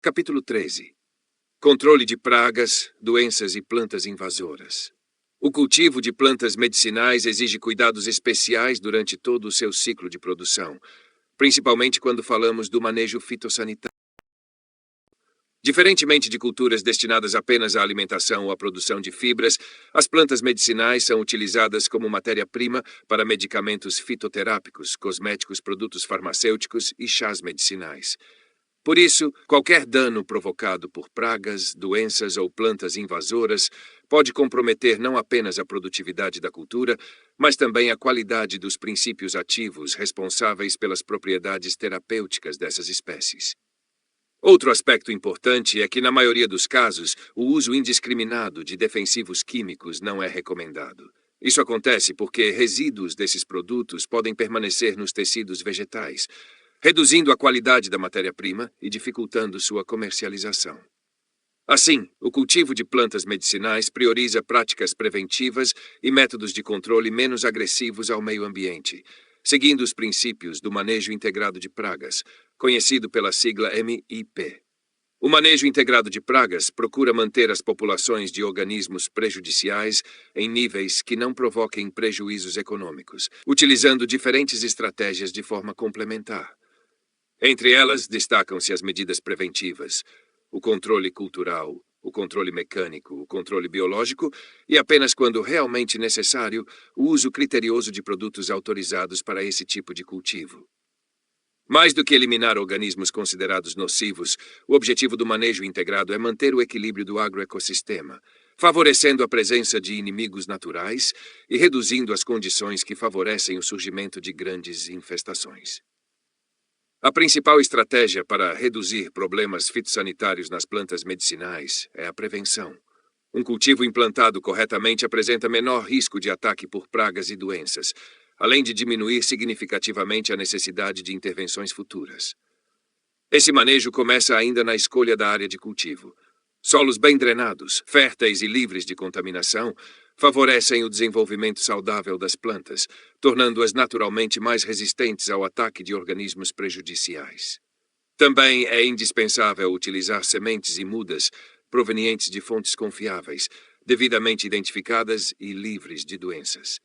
Capítulo 13. Controle de pragas, doenças e plantas invasoras. O cultivo de plantas medicinais exige cuidados especiais durante todo o seu ciclo de produção, principalmente quando falamos do manejo fitossanitário. Diferentemente de culturas destinadas apenas à alimentação ou à produção de fibras, as plantas medicinais são utilizadas como matéria-prima para medicamentos fitoterápicos, cosméticos, produtos farmacêuticos e chás medicinais. Por isso, qualquer dano provocado por pragas, doenças ou plantas invasoras pode comprometer não apenas a produtividade da cultura, mas também a qualidade dos princípios ativos responsáveis pelas propriedades terapêuticas dessas espécies. Outro aspecto importante é que, na maioria dos casos, o uso indiscriminado de defensivos químicos não é recomendado. Isso acontece porque resíduos desses produtos podem permanecer nos tecidos vegetais, reduzindo a qualidade da matéria-prima e dificultando sua comercialização. Assim, o cultivo de plantas medicinais prioriza práticas preventivas e métodos de controle menos agressivos ao meio ambiente, seguindo os princípios do manejo integrado de pragas, conhecido pela sigla MIP. O manejo integrado de pragas procura manter as populações de organismos prejudiciais em níveis que não provoquem prejuízos econômicos, utilizando diferentes estratégias de forma complementar. Entre elas, destacam-se as medidas preventivas, o controle cultural, o controle mecânico, o controle biológico e, apenas quando realmente necessário, o uso criterioso de produtos autorizados para esse tipo de cultivo. Mais do que eliminar organismos considerados nocivos, o objetivo do manejo integrado é manter o equilíbrio do agroecossistema, favorecendo a presença de inimigos naturais e reduzindo as condições que favorecem o surgimento de grandes infestações. A principal estratégia para reduzir problemas fitossanitários nas plantas medicinais é a prevenção. Um cultivo implantado corretamente apresenta menor risco de ataque por pragas e doenças, além de diminuir significativamente a necessidade de intervenções futuras. Esse manejo começa ainda na escolha da área de cultivo. Solos bem drenados, férteis e livres de contaminação favorecem o desenvolvimento saudável das plantas, tornando-as naturalmente mais resistentes ao ataque de organismos prejudiciais. Também é indispensável utilizar sementes e mudas provenientes de fontes confiáveis, devidamente identificadas e livres de doenças.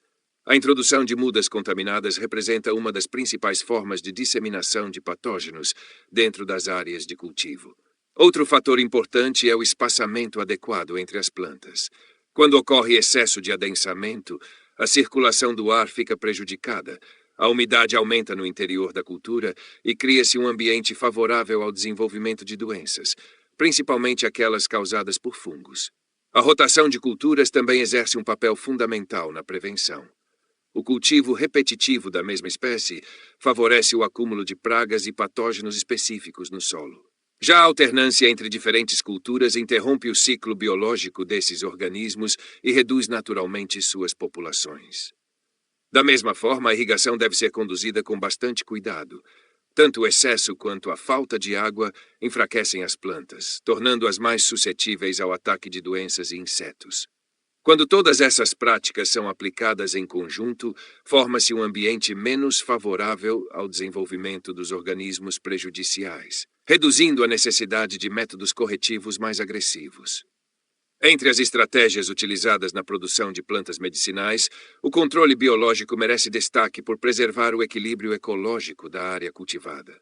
A introdução de mudas contaminadas representa uma das principais formas de disseminação de patógenos dentro das áreas de cultivo. Outro fator importante é o espaçamento adequado entre as plantas. Quando ocorre excesso de adensamento, a circulação do ar fica prejudicada, a umidade aumenta no interior da cultura e cria-se um ambiente favorável ao desenvolvimento de doenças, principalmente aquelas causadas por fungos. A rotação de culturas também exerce um papel fundamental na prevenção. O cultivo repetitivo da mesma espécie favorece o acúmulo de pragas e patógenos específicos no solo. Já a alternância entre diferentes culturas interrompe o ciclo biológico desses organismos e reduz naturalmente suas populações. Da mesma forma, a irrigação deve ser conduzida com bastante cuidado. Tanto o excesso quanto a falta de água enfraquecem as plantas, tornando-as mais suscetíveis ao ataque de doenças e insetos. Quando todas essas práticas são aplicadas em conjunto, forma-se um ambiente menos favorável ao desenvolvimento dos organismos prejudiciais, reduzindo a necessidade de métodos corretivos mais agressivos. Entre as estratégias utilizadas na produção de plantas medicinais, o controle biológico merece destaque por preservar o equilíbrio ecológico da área cultivada.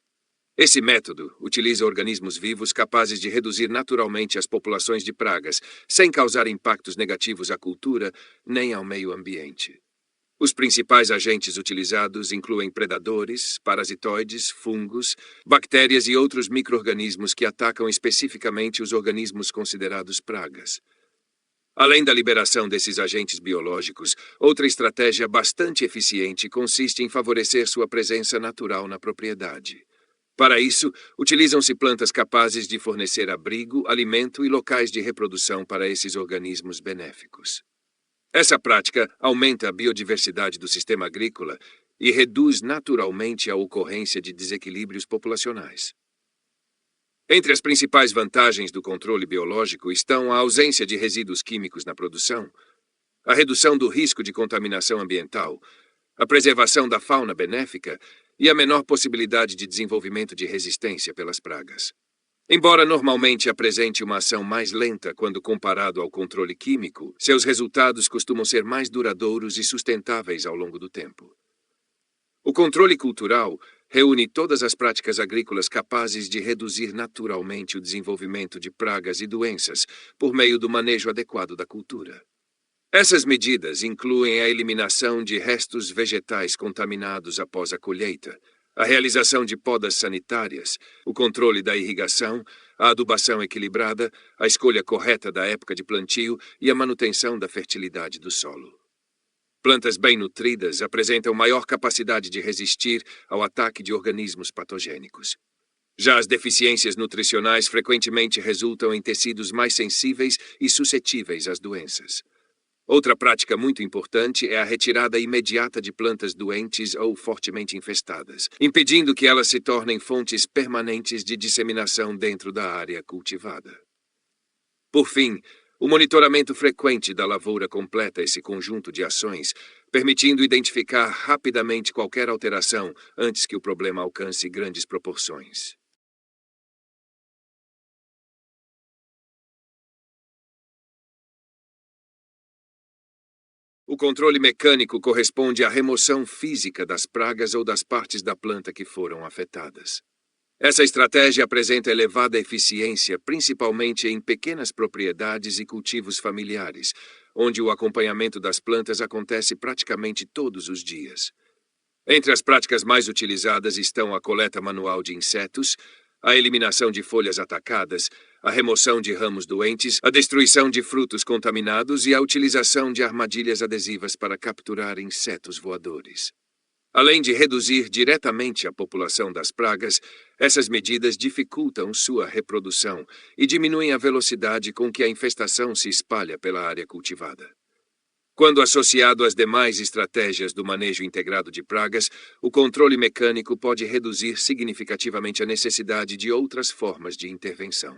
Esse método utiliza organismos vivos capazes de reduzir naturalmente as populações de pragas, sem causar impactos negativos à cultura nem ao meio ambiente. Os principais agentes utilizados incluem predadores, parasitoides, fungos, bactérias e outros micro-organismos que atacam especificamente os organismos considerados pragas. Além da liberação desses agentes biológicos, outra estratégia bastante eficiente consiste em favorecer sua presença natural na propriedade. Para isso, utilizam-se plantas capazes de fornecer abrigo, alimento e locais de reprodução para esses organismos benéficos. Essa prática aumenta a biodiversidade do sistema agrícola e reduz naturalmente a ocorrência de desequilíbrios populacionais. Entre as principais vantagens do controle biológico estão a ausência de resíduos químicos na produção, a redução do risco de contaminação ambiental, a preservação da fauna benéfica e a menor possibilidade de desenvolvimento de resistência pelas pragas. Embora normalmente apresente uma ação mais lenta quando comparado ao controle químico, seus resultados costumam ser mais duradouros e sustentáveis ao longo do tempo. O controle cultural reúne todas as práticas agrícolas capazes de reduzir naturalmente o desenvolvimento de pragas e doenças por meio do manejo adequado da cultura. Essas medidas incluem a eliminação de restos vegetais contaminados após a colheita, a realização de podas sanitárias, o controle da irrigação, a adubação equilibrada, a escolha correta da época de plantio e a manutenção da fertilidade do solo. Plantas bem nutridas apresentam maior capacidade de resistir ao ataque de organismos patogênicos. Já as deficiências nutricionais frequentemente resultam em tecidos mais sensíveis e suscetíveis às doenças. Outra prática muito importante é a retirada imediata de plantas doentes ou fortemente infestadas, impedindo que elas se tornem fontes permanentes de disseminação dentro da área cultivada. Por fim, o monitoramento frequente da lavoura completa esse conjunto de ações, permitindo identificar rapidamente qualquer alteração antes que o problema alcance grandes proporções. O controle mecânico corresponde à remoção física das pragas ou das partes da planta que foram afetadas. Essa estratégia apresenta elevada eficiência, principalmente em pequenas propriedades e cultivos familiares, onde o acompanhamento das plantas acontece praticamente todos os dias. Entre as práticas mais utilizadas estão a coleta manual de insetos, a eliminação de folhas atacadas, a remoção de ramos doentes, a destruição de frutos contaminados e a utilização de armadilhas adesivas para capturar insetos voadores. Além de reduzir diretamente a população das pragas, essas medidas dificultam sua reprodução e diminuem a velocidade com que a infestação se espalha pela área cultivada. Quando associado às demais estratégias do manejo integrado de pragas, o controle mecânico pode reduzir significativamente a necessidade de outras formas de intervenção.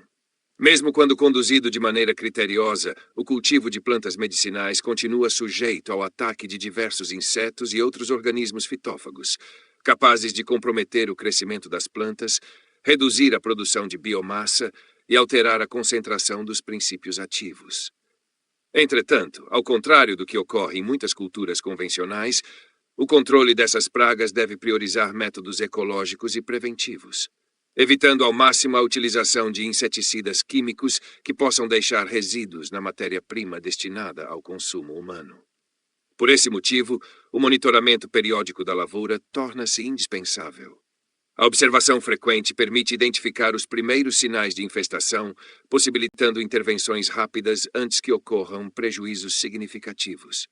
Mesmo quando conduzido de maneira criteriosa, o cultivo de plantas medicinais continua sujeito ao ataque de diversos insetos e outros organismos fitófagos, capazes de comprometer o crescimento das plantas, reduzir a produção de biomassa e alterar a concentração dos princípios ativos. Entretanto, ao contrário do que ocorre em muitas culturas convencionais, o controle dessas pragas deve priorizar métodos ecológicos e preventivos, evitando ao máximo a utilização de inseticidas químicos que possam deixar resíduos na matéria-prima destinada ao consumo humano. Por esse motivo, o monitoramento periódico da lavoura torna-se indispensável. A observação frequente permite identificar os primeiros sinais de infestação, possibilitando intervenções rápidas antes que ocorram prejuízos significativos.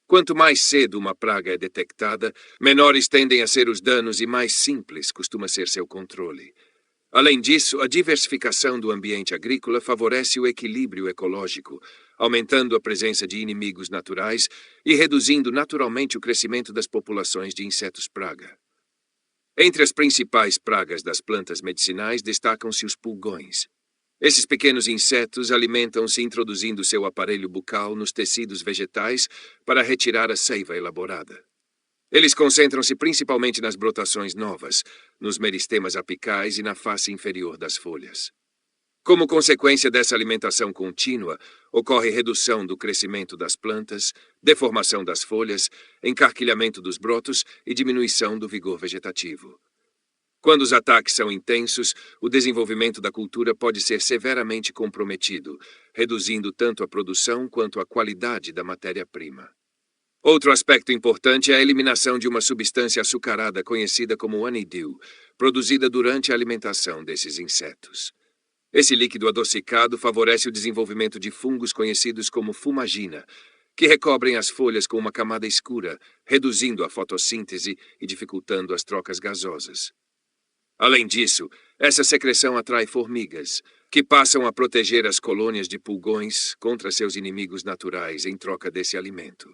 Quanto mais cedo uma praga é detectada, menores tendem a ser os danos e mais simples costuma ser seu controle. Além disso, a diversificação do ambiente agrícola favorece o equilíbrio ecológico, aumentando a presença de inimigos naturais e reduzindo naturalmente o crescimento das populações de insetos praga. Entre as principais pragas das plantas medicinais destacam-se os pulgões. Esses pequenos insetos alimentam-se introduzindo seu aparelho bucal nos tecidos vegetais para retirar a seiva elaborada. Eles concentram-se principalmente nas brotações novas, nos meristemas apicais e na face inferior das folhas. Como consequência dessa alimentação contínua, ocorre redução do crescimento das plantas, deformação das folhas, encarquilhamento dos brotos e diminuição do vigor vegetativo. Quando os ataques são intensos, o desenvolvimento da cultura pode ser severamente comprometido, reduzindo tanto a produção quanto a qualidade da matéria-prima. Outro aspecto importante é a eliminação de uma substância açucarada conhecida como honeydew, produzida durante a alimentação desses insetos. Esse líquido adocicado favorece o desenvolvimento de fungos conhecidos como fumagina, que recobrem as folhas com uma camada escura, reduzindo a fotossíntese e dificultando as trocas gasosas. Além disso, essa secreção atrai formigas, que passam a proteger as colônias de pulgões contra seus inimigos naturais em troca desse alimento.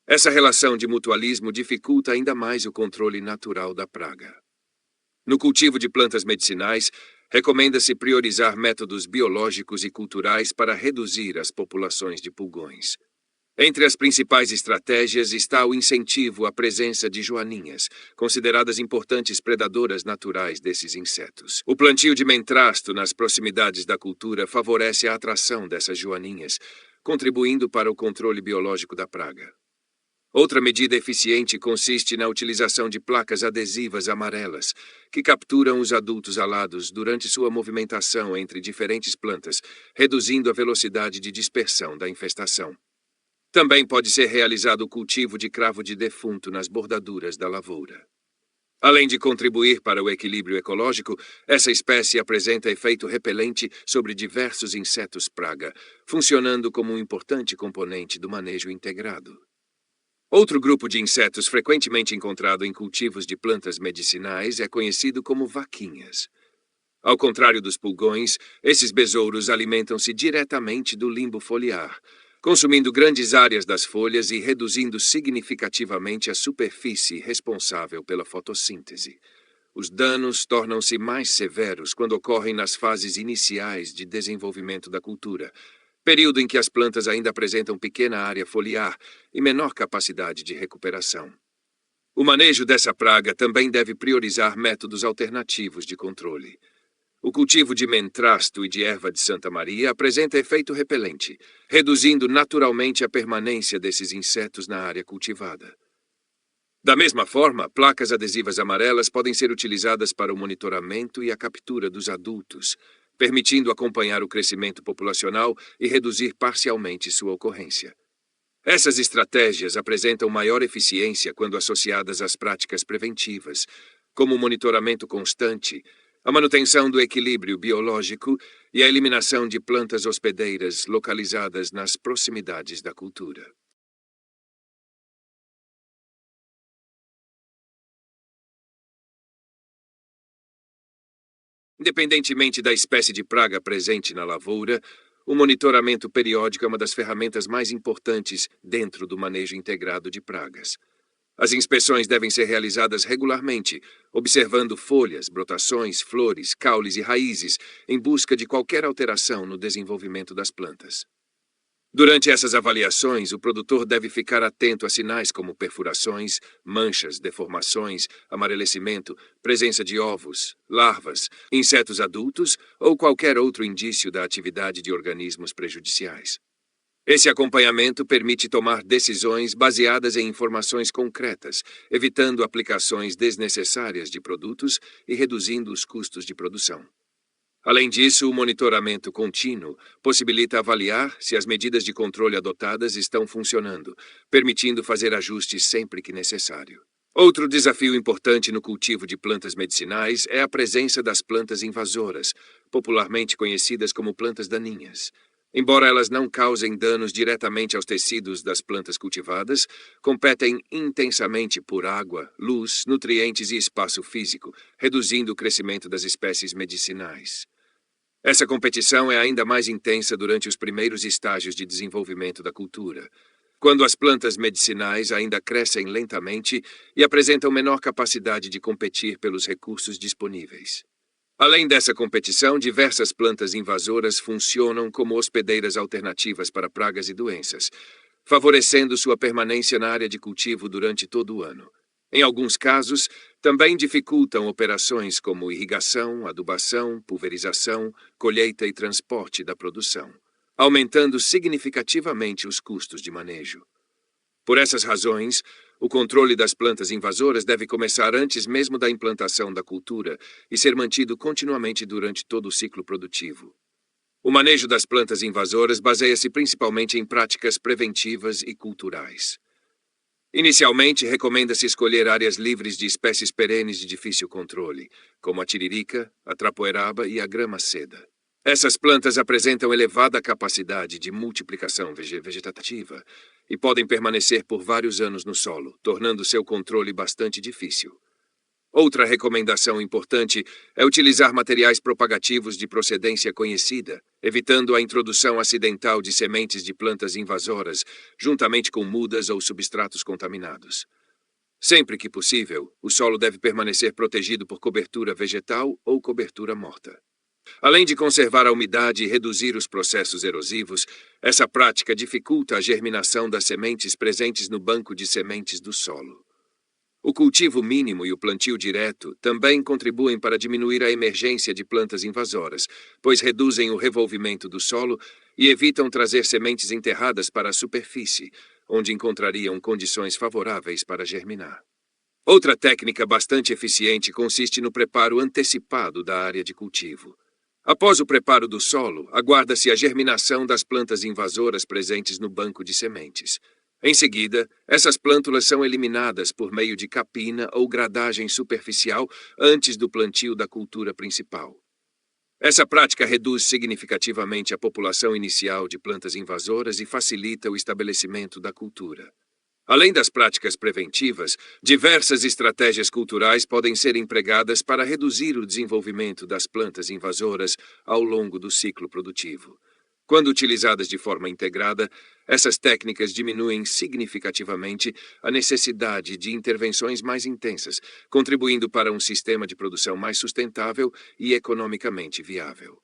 Essa relação de mutualismo dificulta ainda mais o controle natural da praga. No cultivo de plantas medicinais, recomenda-se priorizar métodos biológicos e culturais para reduzir as populações de pulgões. Entre as principais estratégias está o incentivo à presença de joaninhas, consideradas importantes predadoras naturais desses insetos. O plantio de mentrasto nas proximidades da cultura favorece a atração dessas joaninhas, contribuindo para o controle biológico da praga. Outra medida eficiente consiste na utilização de placas adesivas amarelas, que capturam os adultos alados durante sua movimentação entre diferentes plantas, reduzindo a velocidade de dispersão da infestação. Também pode ser realizado o cultivo de cravo de defunto nas bordaduras da lavoura. Além de contribuir para o equilíbrio ecológico, essa espécie apresenta efeito repelente sobre diversos insetos praga, funcionando como um importante componente do manejo integrado. Outro grupo de insetos frequentemente encontrado em cultivos de plantas medicinais é conhecido como vaquinhas. Ao contrário dos pulgões, esses besouros alimentam-se diretamente do limbo foliar, consumindo grandes áreas das folhas e reduzindo significativamente a superfície responsável pela fotossíntese. Os danos tornam-se mais severos quando ocorrem nas fases iniciais de desenvolvimento da cultura, período em que as plantas ainda apresentam pequena área foliar e menor capacidade de recuperação. O manejo dessa praga também deve priorizar métodos alternativos de controle. O cultivo de mentrasto e de erva de Santa Maria apresenta efeito repelente, reduzindo naturalmente a permanência desses insetos na área cultivada. Da mesma forma, placas adesivas amarelas podem ser utilizadas para o monitoramento e a captura dos adultos, permitindo acompanhar o crescimento populacional e reduzir parcialmente sua ocorrência. Essas estratégias apresentam maior eficiência quando associadas às práticas preventivas, como o monitoramento constante, a manutenção do equilíbrio biológico e a eliminação de plantas hospedeiras localizadas nas proximidades da cultura. Independentemente da espécie de praga presente na lavoura, o monitoramento periódico é uma das ferramentas mais importantes dentro do manejo integrado de pragas. As inspeções devem ser realizadas regularmente, observando folhas, brotações, flores, caules e raízes, em busca de qualquer alteração no desenvolvimento das plantas. Durante essas avaliações, o produtor deve ficar atento a sinais como perfurações, manchas, deformações, amarelecimento, presença de ovos, larvas, insetos adultos ou qualquer outro indício da atividade de organismos prejudiciais. Esse acompanhamento permite tomar decisões baseadas em informações concretas, evitando aplicações desnecessárias de produtos e reduzindo os custos de produção. Além disso, o monitoramento contínuo possibilita avaliar se as medidas de controle adotadas estão funcionando, permitindo fazer ajustes sempre que necessário. Outro desafio importante no cultivo de plantas medicinais é a presença das plantas invasoras, popularmente conhecidas como plantas daninhas. Embora elas não causem danos diretamente aos tecidos das plantas cultivadas, competem intensamente por água, luz, nutrientes e espaço físico, reduzindo o crescimento das espécies medicinais. Essa competição é ainda mais intensa durante os primeiros estágios de desenvolvimento da cultura, quando as plantas medicinais ainda crescem lentamente e apresentam menor capacidade de competir pelos recursos disponíveis. Além dessa competição, diversas plantas invasoras funcionam como hospedeiras alternativas para pragas e doenças, favorecendo sua permanência na área de cultivo durante todo o ano. Em alguns casos, também dificultam operações como irrigação, adubação, pulverização, colheita e transporte da produção, aumentando significativamente os custos de manejo. Por essas razões, o controle das plantas invasoras deve começar antes mesmo da implantação da cultura e ser mantido continuamente durante todo o ciclo produtivo. O manejo das plantas invasoras baseia-se principalmente em práticas preventivas e culturais. Inicialmente, recomenda-se escolher áreas livres de espécies perenes de difícil controle, como a tiririca, a trapoeraba e a grama-seda. Essas plantas apresentam elevada capacidade de multiplicação vegetativa e podem permanecer por vários anos no solo, tornando seu controle bastante difícil. Outra recomendação importante é utilizar materiais propagativos de procedência conhecida, evitando a introdução acidental de sementes de plantas invasoras, juntamente com mudas ou substratos contaminados. Sempre que possível, o solo deve permanecer protegido por cobertura vegetal ou cobertura morta. Além de conservar a umidade e reduzir os processos erosivos, essa prática dificulta a germinação das sementes presentes no banco de sementes do solo. O cultivo mínimo e o plantio direto também contribuem para diminuir a emergência de plantas invasoras, pois reduzem o revolvimento do solo e evitam trazer sementes enterradas para a superfície, onde encontrariam condições favoráveis para germinar. Outra técnica bastante eficiente consiste no preparo antecipado da área de cultivo. Após o preparo do solo, aguarda-se a germinação das plantas invasoras presentes no banco de sementes. Em seguida, essas plântulas são eliminadas por meio de capina ou gradagem superficial antes do plantio da cultura principal. Essa prática reduz significativamente a população inicial de plantas invasoras e facilita o estabelecimento da cultura. Além das práticas preventivas, diversas estratégias culturais podem ser empregadas para reduzir o desenvolvimento das plantas invasoras ao longo do ciclo produtivo. Quando utilizadas de forma integrada, essas técnicas diminuem significativamente a necessidade de intervenções mais intensas, contribuindo para um sistema de produção mais sustentável e economicamente viável.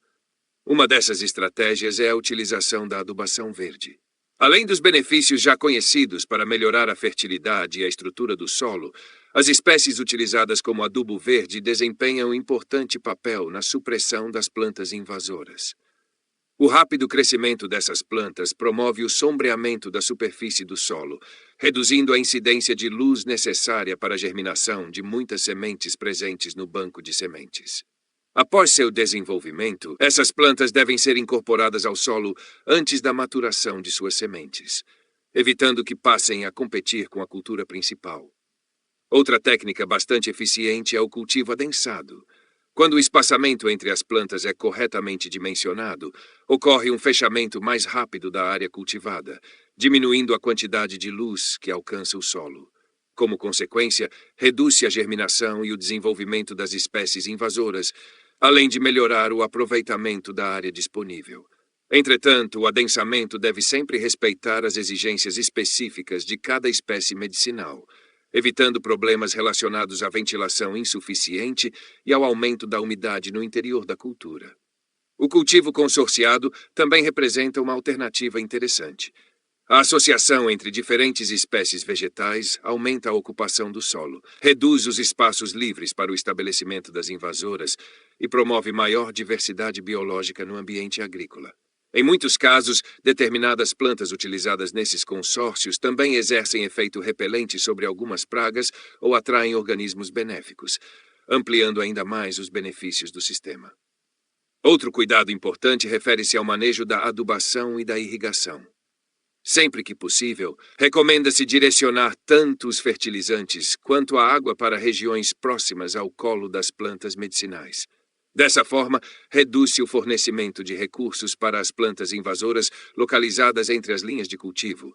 Uma dessas estratégias é a utilização da adubação verde. Além dos benefícios já conhecidos para melhorar a fertilidade e a estrutura do solo, as espécies utilizadas como adubo verde desempenham um importante papel na supressão das plantas invasoras. O rápido crescimento dessas plantas promove o sombreamento da superfície do solo, reduzindo a incidência de luz necessária para a germinação de muitas sementes presentes no banco de sementes. Após seu desenvolvimento, essas plantas devem ser incorporadas ao solo antes da maturação de suas sementes, evitando que passem a competir com a cultura principal. Outra técnica bastante eficiente é o cultivo adensado. Quando o espaçamento entre as plantas é corretamente dimensionado, ocorre um fechamento mais rápido da área cultivada, diminuindo a quantidade de luz que alcança o solo. Como consequência, reduz-se a germinação e o desenvolvimento das espécies invasoras, além de melhorar o aproveitamento da área disponível. Entretanto, o adensamento deve sempre respeitar as exigências específicas de cada espécie medicinal, evitando problemas relacionados à ventilação insuficiente e ao aumento da umidade no interior da cultura. O cultivo consorciado também representa uma alternativa interessante. A associação entre diferentes espécies vegetais aumenta a ocupação do solo, reduz os espaços livres para o estabelecimento das invasoras e promove maior diversidade biológica no ambiente agrícola. Em muitos casos, determinadas plantas utilizadas nesses consórcios também exercem efeito repelente sobre algumas pragas ou atraem organismos benéficos, ampliando ainda mais os benefícios do sistema. Outro cuidado importante refere-se ao manejo da adubação e da irrigação. Sempre que possível, recomenda-se direcionar tanto os fertilizantes quanto a água para regiões próximas ao colo das plantas medicinais. Dessa forma, reduz-se o fornecimento de recursos para as plantas invasoras localizadas entre as linhas de cultivo,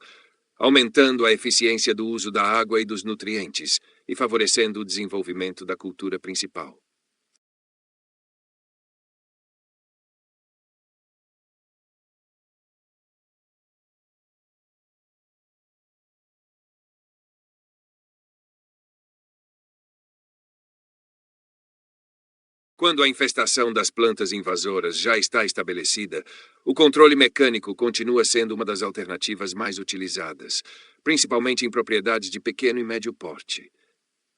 aumentando a eficiência do uso da água e dos nutrientes e favorecendo o desenvolvimento da cultura principal. Quando a infestação das plantas invasoras já está estabelecida, o controle mecânico continua sendo uma das alternativas mais utilizadas, principalmente em propriedades de pequeno e médio porte.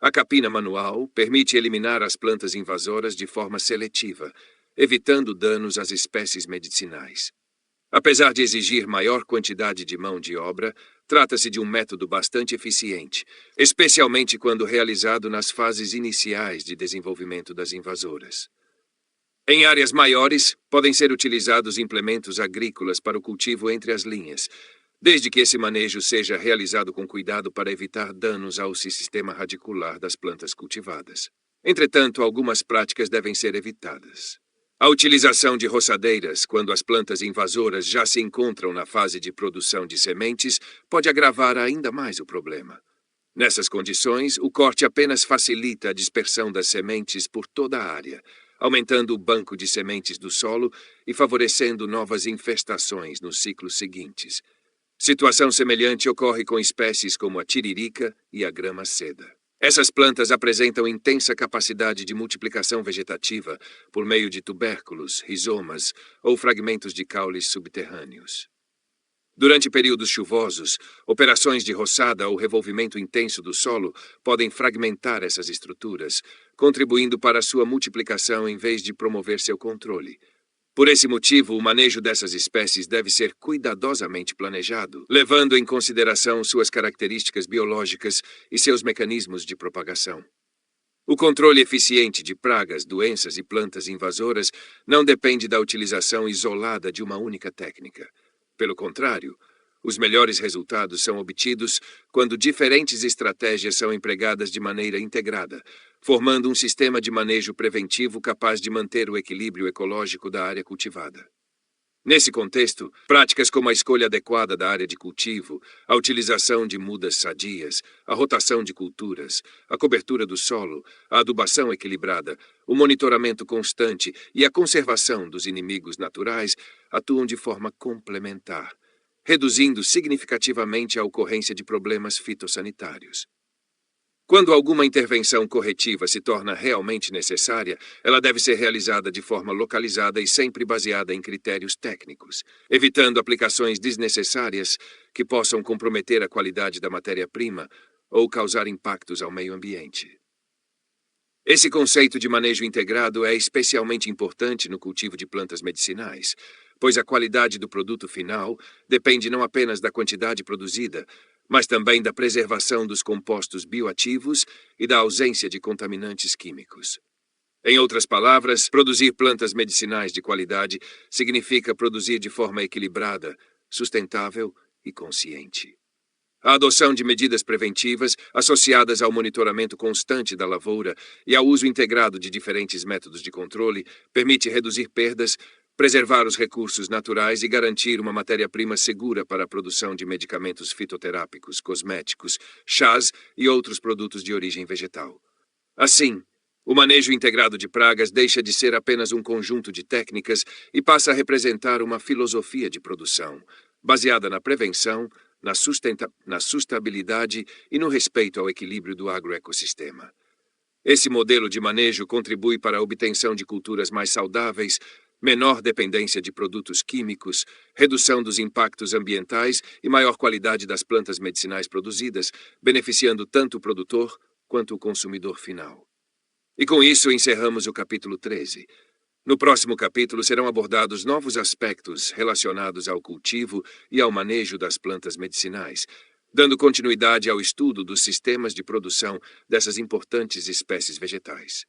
A capina manual permite eliminar as plantas invasoras de forma seletiva, evitando danos às espécies medicinais. Apesar de exigir maior quantidade de mão de obra, trata-se de um método bastante eficiente, especialmente quando realizado nas fases iniciais de desenvolvimento das invasoras. Em áreas maiores, podem ser utilizados implementos agrícolas para o cultivo entre as linhas, desde que esse manejo seja realizado com cuidado para evitar danos ao sistema radicular das plantas cultivadas. Entretanto, algumas práticas devem ser evitadas. A utilização de roçadeiras, quando as plantas invasoras já se encontram na fase de produção de sementes, pode agravar ainda mais o problema. Nessas condições, o corte apenas facilita a dispersão das sementes por toda a área, aumentando o banco de sementes do solo e favorecendo novas infestações nos ciclos seguintes. Situação semelhante ocorre com espécies como a tiririca e a grama-seda. Essas plantas apresentam intensa capacidade de multiplicação vegetativa por meio de tubérculos, rizomas ou fragmentos de caules subterrâneos. Durante períodos chuvosos, operações de roçada ou revolvimento intenso do solo podem fragmentar essas estruturas, contribuindo para sua multiplicação em vez de promover seu controle. Por esse motivo, o manejo dessas espécies deve ser cuidadosamente planejado, levando em consideração suas características biológicas e seus mecanismos de propagação. O controle eficiente de pragas, doenças e plantas invasoras não depende da utilização isolada de uma única técnica. Pelo contrário, os melhores resultados são obtidos quando diferentes estratégias são empregadas de maneira integrada, formando um sistema de manejo preventivo capaz de manter o equilíbrio ecológico da área cultivada. Nesse contexto, práticas como a escolha adequada da área de cultivo, a utilização de mudas sadias, a rotação de culturas, a cobertura do solo, a adubação equilibrada, o monitoramento constante e a conservação dos inimigos naturais atuam de forma complementar, reduzindo significativamente a ocorrência de problemas fitossanitários. Quando alguma intervenção corretiva se torna realmente necessária, ela deve ser realizada de forma localizada e sempre baseada em critérios técnicos, evitando aplicações desnecessárias que possam comprometer a qualidade da matéria-prima ou causar impactos ao meio ambiente. Esse conceito de manejo integrado é especialmente importante no cultivo de plantas medicinais, pois a qualidade do produto final depende não apenas da quantidade produzida, mas também da preservação dos compostos bioativos e da ausência de contaminantes químicos. Em outras palavras, produzir plantas medicinais de qualidade significa produzir de forma equilibrada, sustentável e consciente. A adoção de medidas preventivas, associadas ao monitoramento constante da lavoura e ao uso integrado de diferentes métodos de controle, permite reduzir perdas, preservar os recursos naturais e garantir uma matéria-prima segura para a produção de medicamentos fitoterápicos, cosméticos, chás e outros produtos de origem vegetal. Assim, o manejo integrado de pragas deixa de ser apenas um conjunto de técnicas e passa a representar uma filosofia de produção, baseada na prevenção, na sustentabilidade e no respeito ao equilíbrio do agroecossistema. Esse modelo de manejo contribui para a obtenção de culturas mais saudáveis, menor dependência de produtos químicos, redução dos impactos ambientais e maior qualidade das plantas medicinais produzidas, beneficiando tanto o produtor quanto o consumidor final. E com isso encerramos o capítulo 13. No próximo capítulo serão abordados novos aspectos relacionados ao cultivo e ao manejo das plantas medicinais, dando continuidade ao estudo dos sistemas de produção dessas importantes espécies vegetais.